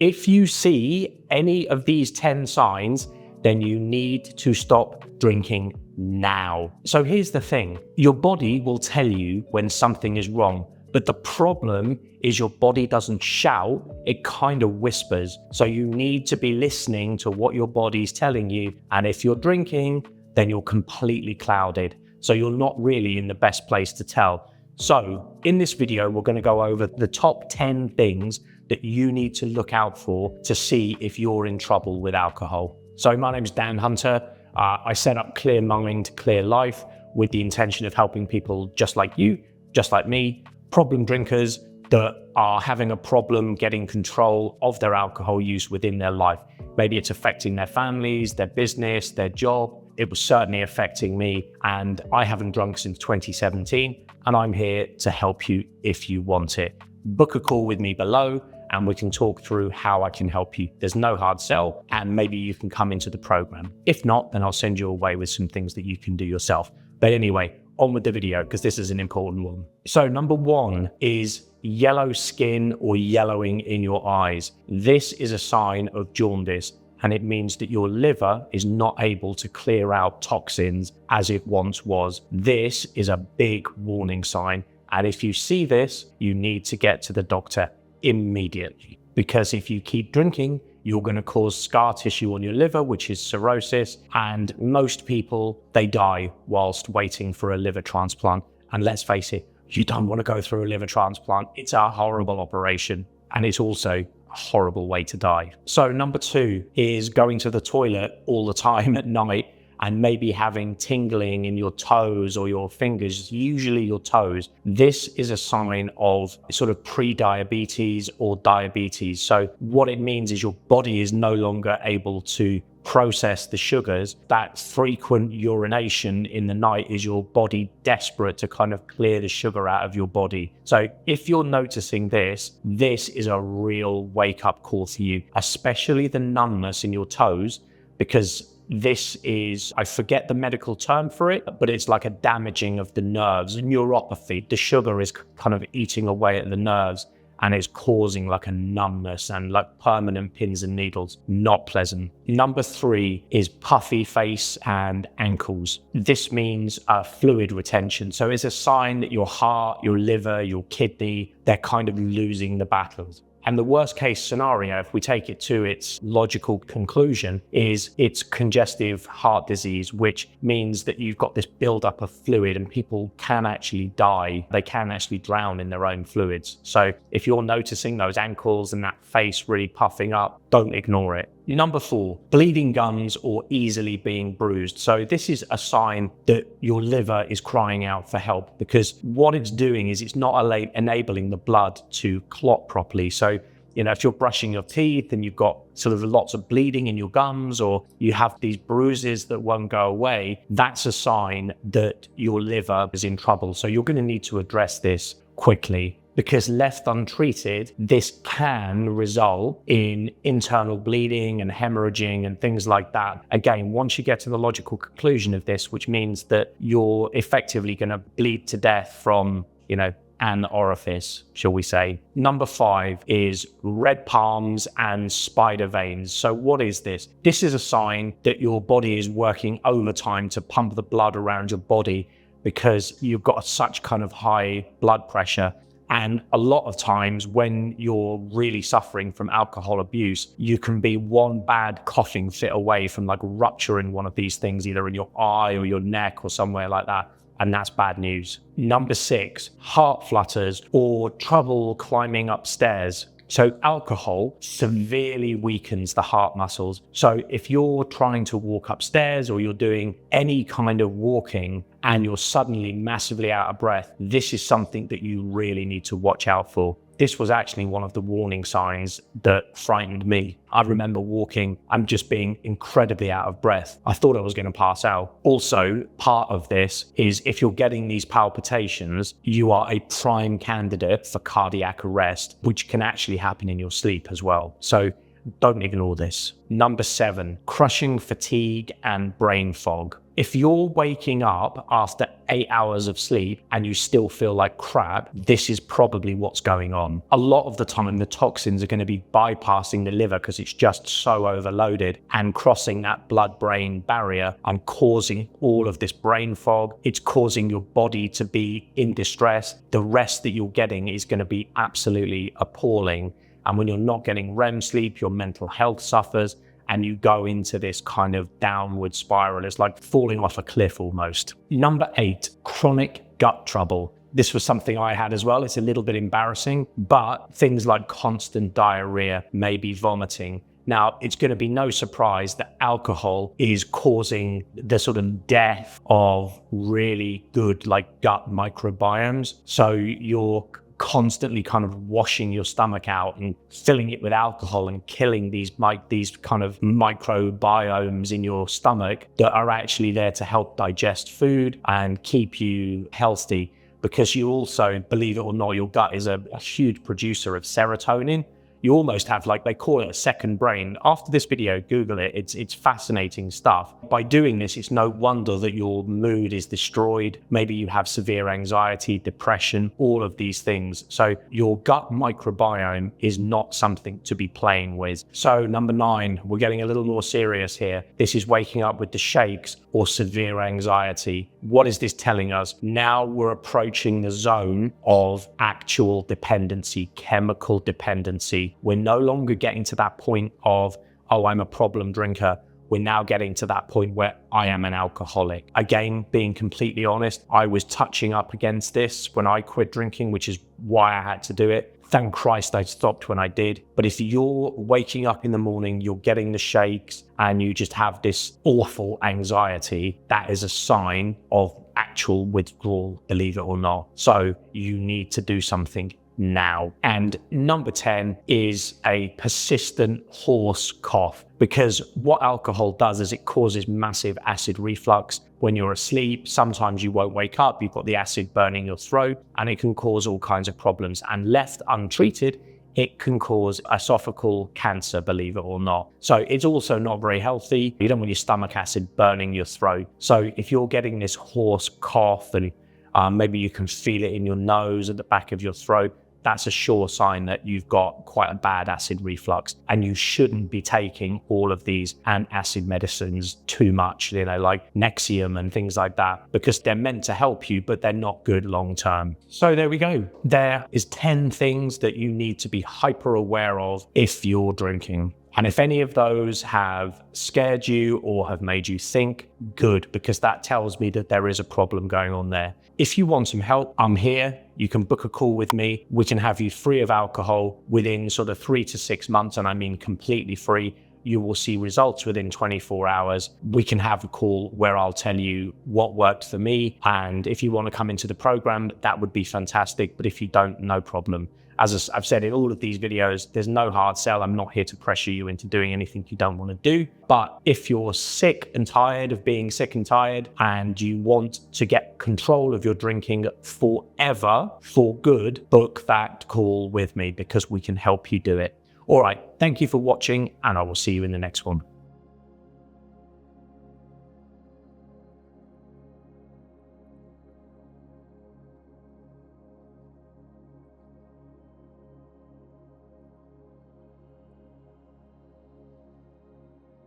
if you see any of these 10 signs, then you need to stop drinking now. So here's the thing, your body will tell you when something is wrong, but the problem is your body doesn't shout, it kind of whispers. So you need to be listening to what your body's telling you. And if you're drinking, then you're completely clouded. So you're not really in the best place to tell. So in this video, we're going to go over the top 10 things that you need to look out for to see if you're in trouble with alcohol. So my name is Dan Hunter. I set up Clear Mind, Clear Life with the intention of helping people just like you, just like me, problem drinkers that are having a problem getting control of their alcohol use within their life. Maybe it's affecting their families, their business, their job. It was certainly affecting me, and I haven't drunk since 2017, and I'm here to help you if you want it. Book a call with me below and we can talk through how I can help you. There's no hard sell, and maybe you can come into the program. If not, then I'll send you away with some things that you can do yourself. But anyway, on with the video, because this is an important one. So number 1 is yellow skin or yellowing in your eyes. This is a sign of jaundice, and it means that your liver is not able to clear out toxins as it once was. This is a big warning sign, and if you see this, you need to get to the doctor immediately, because if you keep drinking, you're going to cause scar tissue on your liver, which is cirrhosis, and most people, they die whilst waiting for a liver transplant. And let's face it, you don't want to go through a liver transplant. It's a horrible operation, and it's also a horrible way to die. So number 2 is going to the toilet all the time at night and maybe having tingling in your toes or your fingers, usually your toes. This is a sign of sort of pre-diabetes or diabetes. So what it means is your body is no longer able to process the sugars. That frequent urination in the night is your body desperate to kind of clear the sugar out of your body. So if you're noticing this, this is a real wake-up call for you, especially the numbness in your toes, because this is, I forget the medical term for it, but it's like a damaging of the nerves, neuropathy. The sugar is kind of eating away at the nerves and it's causing like a numbness and like permanent pins and needles. Not pleasant. Number 3 is puffy face and ankles. This means fluid retention. So it's a sign that your heart, your liver, your kidney, they're kind of losing the battles. And the worst case scenario, if we take it to its logical conclusion, is it's congestive heart disease, which means that you've got this buildup of fluid and people can actually die. They can actually drown in their own fluids. So if you're noticing those ankles and that face really puffing up, don't ignore it. Number 4, bleeding gums or easily being bruised. So this is a sign that your liver is crying out for help, because what it's doing is it's not enabling the blood to clot properly. So, you know, if you're brushing your teeth and you've got sort of lots of bleeding in your gums, or you have these bruises that won't go away, that's a sign that your liver is in trouble. So you're going to need to address this quickly, because left untreated, this can result in internal bleeding and hemorrhaging and things like that. Again, once you get to the logical conclusion of this, which means that you're effectively going to bleed to death from, you know, an orifice, shall we say. Number 5 is red palms and spider veins. So what is this? This is a sign that your body is working overtime to pump the blood around your body, because you've got such kind of high blood pressure. And a lot of times when you're really suffering from alcohol abuse, you can be one bad coughing fit away from like rupturing one of these things, either in your eye or your neck or somewhere like that. And that's bad news. Number 6, heart flutters or trouble climbing upstairs. So alcohol severely weakens the heart muscles. So if you're trying to walk upstairs or you're doing any kind of walking and you're suddenly massively out of breath, this is something that you really need to watch out for. This was actually one of the warning signs that frightened me. I remember walking and just being incredibly out of breath. I thought I was going to pass out. Also, part of this is if you're getting these palpitations, you are a prime candidate for cardiac arrest, which can actually happen in your sleep as well. So don't ignore this. Number 7, crushing fatigue and brain fog. If you're waking up after 8 hours of sleep and you still feel like crap, this is probably what's going on. A lot of the time, the toxins are going to be bypassing the liver because it's just so overloaded and crossing that blood-brain barrier and causing all of this brain fog. It's causing your body to be in distress. The rest that you're getting is going to be absolutely appalling. And when you're not getting REM sleep, your mental health suffers. And you go into this kind of downward spiral. It's like falling off a cliff almost. Number 8, chronic gut trouble. This was something I had as well. It's a little bit embarrassing, but things like constant diarrhea, maybe vomiting. Now, it's going to be no surprise that alcohol is causing the sort of death of really good gut microbiomes. So you're constantly kind of washing your stomach out and filling it with alcohol and killing these kind of microbiomes in your stomach that are actually there to help digest food and keep you healthy. Because you also, believe it or not, your gut is a huge producer of serotonin. You almost have, they call it a second brain. After this video, Google it. It's fascinating stuff. By doing this, it's no wonder that your mood is destroyed. Maybe you have severe anxiety, depression, all of these things. So your gut microbiome is not something to be playing with. So number 9, we're getting a little more serious here. This is waking up with the shakes or severe anxiety. What is this telling us? Now we're approaching the zone of actual dependency, chemical dependency. We're no longer getting to that point of, oh, I'm a problem drinker. We're now getting to that point where I am an alcoholic. Again, being completely honest, I was touching up against this when I quit drinking, which is why I had to do it. Thank Christ I stopped when I did. But if you're waking up in the morning, you're getting the shakes, and you just have this awful anxiety, that is a sign of actual withdrawal, believe it or not. So you need to do something now. And number 10 is a persistent hoarse cough, because what alcohol does is it causes massive acid reflux. When you're asleep, sometimes you won't wake up, you've got the acid burning your throat, and it can cause all kinds of problems. And left untreated, it can cause esophageal cancer, believe it or not. So it's also not very healthy. You don't want your stomach acid burning your throat. So if you're getting this hoarse cough and maybe you can feel it in your nose, at the back of your throat, that's a sure sign that you've got quite a bad acid reflux, and you shouldn't be taking all of these antacid medicines too much, like Nexium and things like that, because they're meant to help you, but they're not good long term. So there we go. There is 10 things that you need to be hyper aware of if you're drinking. And if any of those have scared you or have made you think, good, because that tells me that there is a problem going on there. If you want some help, I'm here. You can book a call with me. We can have you free of alcohol within sort of 3 to 6 months, and I mean completely free. You will see results within 24 hours. We can have a call where I'll tell you what worked for me. And if you want to come into the program, that would be fantastic. But if you don't, no problem. As I've said in all of these videos, there's no hard sell. I'm not here to pressure you into doing anything you don't want to do. But if you're sick and tired of being sick and tired, and you want to get control of your drinking forever, for good, book that call with me, because we can help you do it. All right, thank you for watching, and I will see you in the next one.